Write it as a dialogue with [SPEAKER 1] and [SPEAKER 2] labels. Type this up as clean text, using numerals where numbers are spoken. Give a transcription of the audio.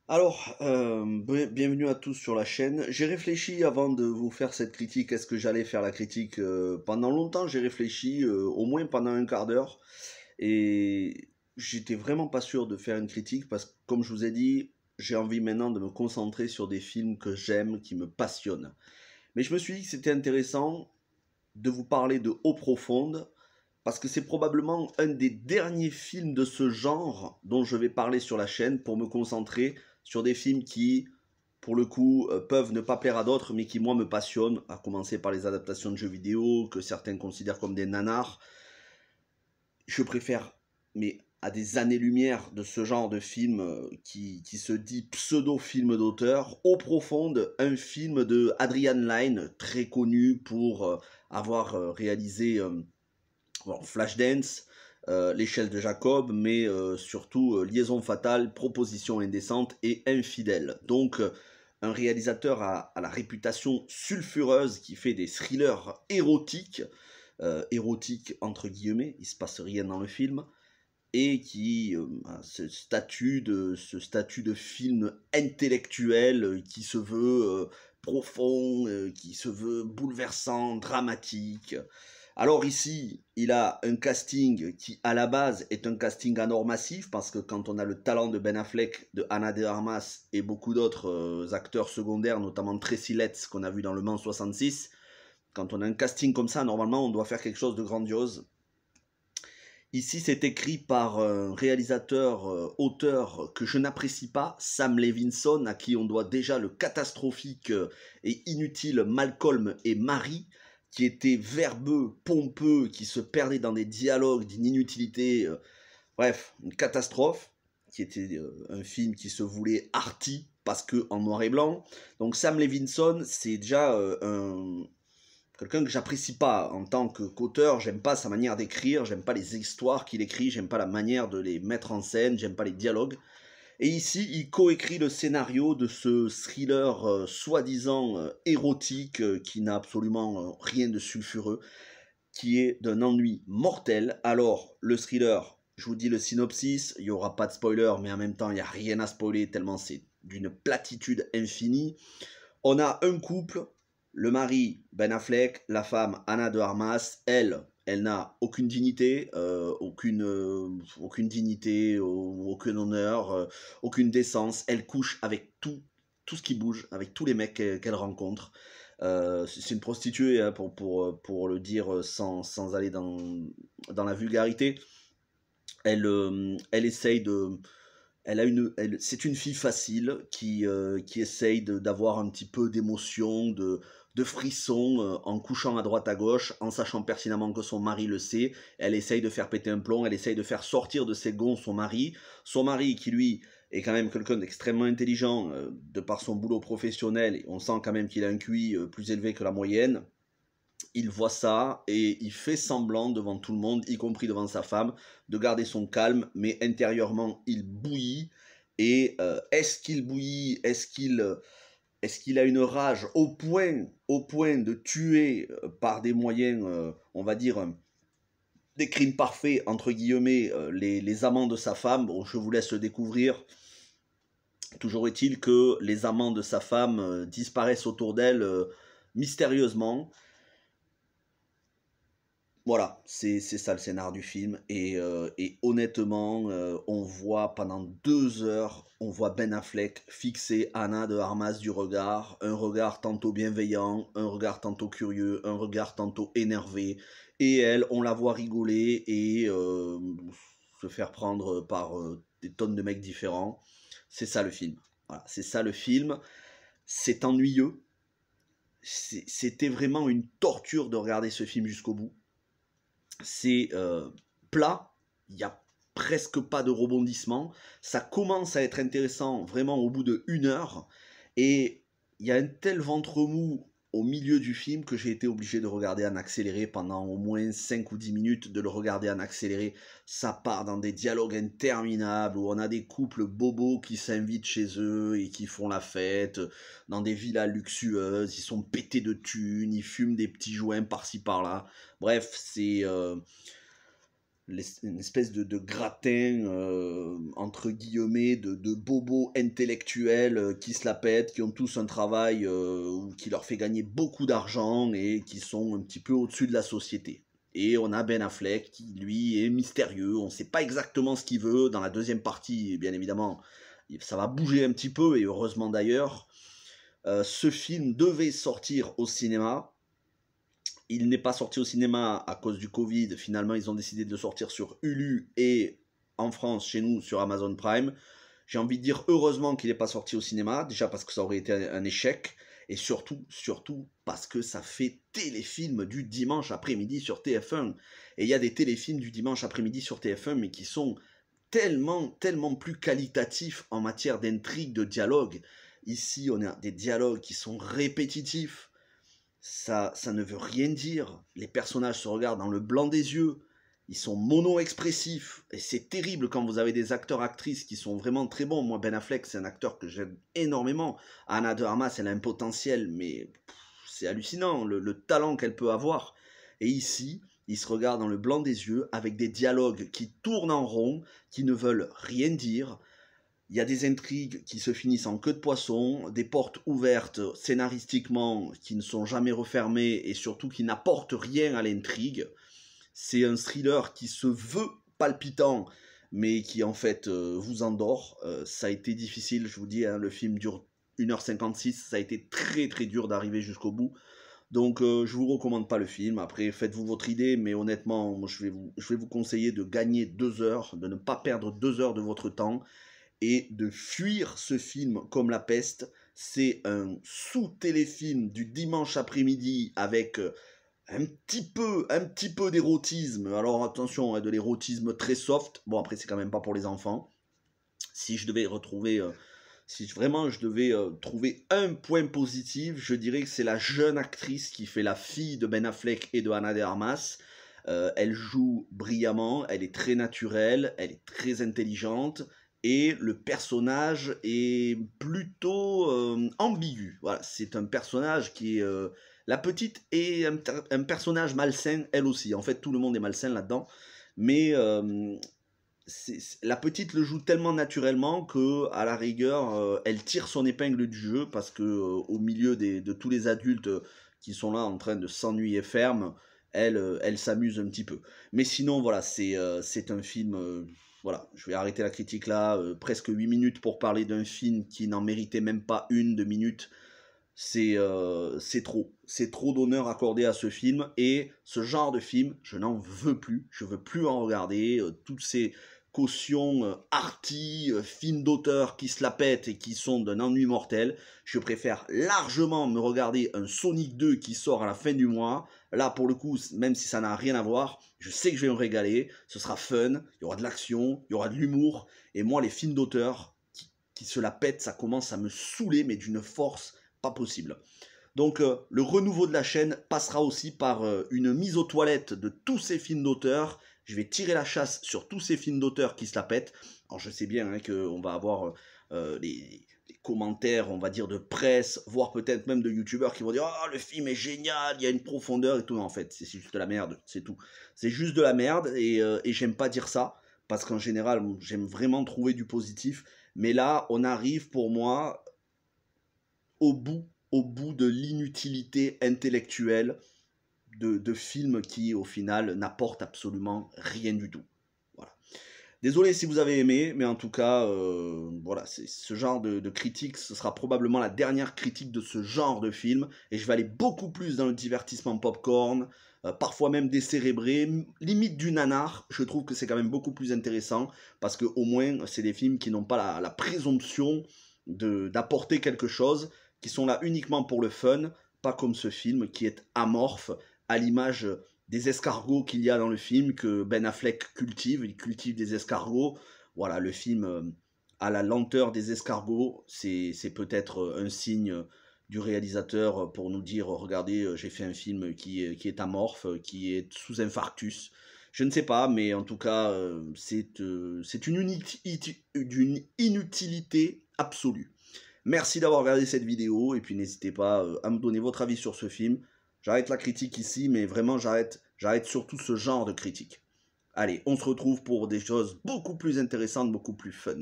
[SPEAKER 1] Alors, bienvenue à tous sur la chaîne. J'ai réfléchi avant de vous faire cette critique, est-ce que j'allais faire la critique pendant longtemps, j'ai réfléchi, au moins pendant un quart d'heure, et j'étais vraiment pas sûr de faire une critique parce que, comme je vous ai dit, j'ai envie maintenant de me concentrer sur des films que j'aime, qui me passionnent. Mais je me suis dit que c'était intéressant de vous parler de Eau profonde, parce que c'est probablement un des derniers films de ce genre dont je vais parler sur la chaîne pour me concentrer sur des films qui, pour le coup, peuvent ne pas plaire à d'autres, mais qui, moi, me passionnent, à commencer par les adaptations de jeux vidéo, que certains considèrent comme des nanars. Je préfère, mais à des années-lumière de ce genre de film qui se dit pseudo-film d'auteur. Eau profonde, un film de Adrian Lyne, très connu pour avoir réalisé Flashdance, l'échelle de Jacob, mais surtout Liaison fatale, Proposition indécente et Infidèle. Donc un réalisateur à la réputation sulfureuse qui fait des thrillers érotiques entre guillemets, il se passe rien dans le film, et qui a ce statut de film intellectuel qui se veut profond, qui se veut bouleversant, dramatique. Alors ici, il a un casting qui, à la base, est un casting anormatif, parce que quand on a le talent de Ben Affleck, de Ana de Armas et beaucoup d'autres acteurs secondaires, notamment Tracy Letts, qu'on a vu dans Le Mans 66, quand on a un casting comme ça, normalement, on doit faire quelque chose de grandiose. Ici, c'est écrit par un réalisateur, auteur que je n'apprécie pas, Sam Levinson, à qui on doit déjà le catastrophique et inutile Malcolm et Marie, qui était verbeux, pompeux, qui se perdait dans des dialogues d'une inutilité, bref, une catastrophe, qui était un film qui se voulait arty, parce que en noir et blanc. Donc Sam Levinson, c'est déjà quelqu'un que j'apprécie pas en tant qu'auteur. J'aime pas sa manière d'écrire, j'aime pas les histoires qu'il écrit, j'aime pas la manière de les mettre en scène, j'aime pas les dialogues. Et ici, il coécrit le scénario de ce thriller soi-disant érotique qui n'a absolument rien de sulfureux, qui est d'un ennui mortel. Alors, le thriller, je vous dis le synopsis, il n'y aura pas de spoiler, mais en même temps, il n'y a rien à spoiler tellement c'est d'une platitude infinie. On a un couple, le mari Ben Affleck, la femme Ana de Armas. Elle n'a aucune dignité, aucune dignité, aucun honneur, aucune décence. Elle couche avec tout ce qui bouge, avec tous les mecs qu'elle rencontre. C'est une prostituée, hein, pour le dire sans aller dans la vulgarité. Elle essaye de, c'est une fille facile qui essaye d'avoir un petit peu d'émotion, de frisson en couchant à droite à gauche, en sachant pertinemment que son mari le sait. Elle essaye de faire péter un plomb, elle essaye de faire sortir de ses gonds son mari. Son mari qui lui est quand même quelqu'un d'extrêmement intelligent de par son boulot professionnel. Et on sent quand même qu'il a un QI plus élevé que la moyenne. Il voit ça et il fait semblant devant tout le monde, y compris devant sa femme, de garder son calme, mais intérieurement il bouillit. Et est-ce qu'il bouillit, est-ce qu'il a une rage au point de tuer par des moyens, on va dire, des crimes parfaits, entre guillemets, les amants de sa femme? Bon, je vous laisse le découvrir. Toujours est-il que les amants de sa femme disparaissent autour d'elle mystérieusement. Voilà, c'est ça le scénar du film. Et honnêtement, on voit pendant 2 heures, on voit Ben Affleck fixer Ana de Armas du regard, un regard tantôt bienveillant, un regard tantôt curieux, un regard tantôt énervé. Et elle, on la voit rigoler et se faire prendre par des tonnes de mecs différents. C'est ça le film. Voilà, c'est ça le film. C'est ennuyeux. C'était vraiment une torture de regarder ce film jusqu'au bout. C'est plat, il n'y a presque pas de rebondissement, ça commence à être intéressant vraiment au bout de 1 heure, et il y a un tel ventre mou au milieu du film que j'ai été obligé de regarder en accéléré pendant au moins 5 ou 10 minutes, de le regarder en accéléré. Ça part dans des dialogues interminables où on a des couples bobos qui s'invitent chez eux et qui font la fête dans des villas luxueuses, ils sont pétés de thunes, ils fument des petits joints par-ci par-là. Bref, une espèce de gratin, entre guillemets, de bobos intellectuels qui se la pètent, qui ont tous un travail qui leur fait gagner beaucoup d'argent et qui sont un petit peu au-dessus de la société. Et on a Ben Affleck qui, lui, est mystérieux, on ne sait pas exactement ce qu'il veut. Dans la deuxième partie, bien évidemment, ça va bouger un petit peu, et heureusement d'ailleurs. Ce film devait sortir au cinéma. Il n'est pas sorti au cinéma à cause du Covid. Finalement, ils ont décidé de le sortir sur Hulu et en France, chez nous, sur Amazon Prime. J'ai envie de dire heureusement qu'il n'est pas sorti au cinéma, déjà parce que ça aurait été un échec, et surtout parce que ça fait téléfilm du dimanche après-midi sur TF1. Et il y a des téléfilms du dimanche après-midi sur TF1, mais qui sont tellement plus qualitatifs en matière d'intrigue, de dialogue. Ici, on a des dialogues qui sont répétitifs. Ça ne veut rien dire. Les personnages se regardent dans le blanc des yeux. Ils sont mono-expressifs. Et c'est terrible quand vous avez des acteurs-actrices qui sont vraiment très bons. Moi, Ben Affleck, c'est un acteur que j'aime énormément. Ana de Armas, elle a un potentiel, mais c'est hallucinant, le talent qu'elle peut avoir. Et ici, ils se regardent dans le blanc des yeux avec des dialogues qui tournent en rond, qui ne veulent rien dire. Il y a des intrigues qui se finissent en queue de poisson, des portes ouvertes scénaristiquement qui ne sont jamais refermées et surtout qui n'apportent rien à l'intrigue. C'est un thriller qui se veut palpitant, mais qui en fait vous endort. Ça a été difficile, je vous dis, hein, le film dure 1h56, ça a été très dur d'arriver jusqu'au bout. Donc je vous recommande pas le film. Après, faites-vous votre idée, mais honnêtement, moi, je vais vous conseiller de gagner 2 heures, de ne pas perdre 2 heures de votre temps et de fuir ce film comme la peste. C'est un sous-téléfilm du dimanche après-midi avec un petit peu d'érotisme. Alors attention, hein, de l'érotisme très soft. Bon, après, c'est quand même pas pour les enfants. Si je devais retrouver... si vraiment je devais trouver un point positif, je dirais que c'est la jeune actrice qui fait la fille de Ben Affleck et de Ana de Armas. Elle joue brillamment, elle est très naturelle, elle est très intelligente, et le personnage est plutôt ambigu. Voilà, c'est un personnage qui est... la petite est un personnage malsain, elle aussi. En fait, tout le monde est malsain là-dedans. Mais la petite le joue tellement naturellement que, à la rigueur, elle tire son épingle du jeu parce que au milieu de tous les adultes qui sont là en train de s'ennuyer ferme, elle s'amuse un petit peu. Mais sinon, voilà, c'est un film. Voilà, je vais arrêter la critique là. Presque 8 minutes pour parler d'un film qui n'en méritait même pas une de minute. C'est trop d'honneur accordé à ce film, et ce genre de film, je n'en veux plus, je veux plus en regarder. Toutes ces cautions arty, films d'auteur qui se la pètent et qui sont d'un ennui mortel. Je préfère largement me regarder un Sonic 2 qui sort à la fin du mois. Là, pour le coup, même si ça n'a rien à voir, je sais que je vais me régaler, ce sera fun, il y aura de l'action, il y aura de l'humour, et moi, les films d'auteur qui se la pètent, ça commence à me saouler, mais d'une force pas possible. Donc le renouveau de la chaîne passera aussi par une mise aux toilettes de tous ces films d'auteur. Je vais tirer la chasse sur tous ces films d'auteur qui se la pètent. Alors je sais bien hein, qu'on va avoir les commentaires, on va dire, de presse, voire peut-être même de youtubeurs qui vont dire « Oh, le film est génial, il y a une profondeur et tout. » En fait, c'est juste de la merde, c'est tout. C'est juste de la merde, et j'aime pas dire ça, parce qu'en général, j'aime vraiment trouver du positif. Mais là, on arrive pour moi au bout de l'inutilité intellectuelle de films qui, au final, n'apportent absolument rien du tout. Voilà. Désolé si vous avez aimé, mais en tout cas, voilà, c'est ce genre de critique, ce sera probablement la dernière critique de ce genre de film, et je vais aller beaucoup plus dans le divertissement popcorn, parfois même décérébré, limite du nanar. Je trouve que c'est quand même beaucoup plus intéressant, parce que au moins, c'est des films qui n'ont pas la présomption d'apporter quelque chose, qui sont là uniquement pour le fun, pas comme ce film qui est amorphe, à l'image des escargots qu'il y a dans le film, que Ben Affleck cultive. Il cultive des escargots. Voilà, le film à la lenteur des escargots, c'est peut-être un signe du réalisateur pour nous dire « Regardez, j'ai fait un film qui est amorphe, qui est sous infarctus ». Je ne sais pas, mais en tout cas, c'est une inutilité absolue. Merci d'avoir regardé cette vidéo, et puis n'hésitez pas à me donner votre avis sur ce film. J'arrête la critique ici, mais vraiment j'arrête surtout ce genre de critique. Allez, on se retrouve pour des choses beaucoup plus intéressantes, beaucoup plus fun.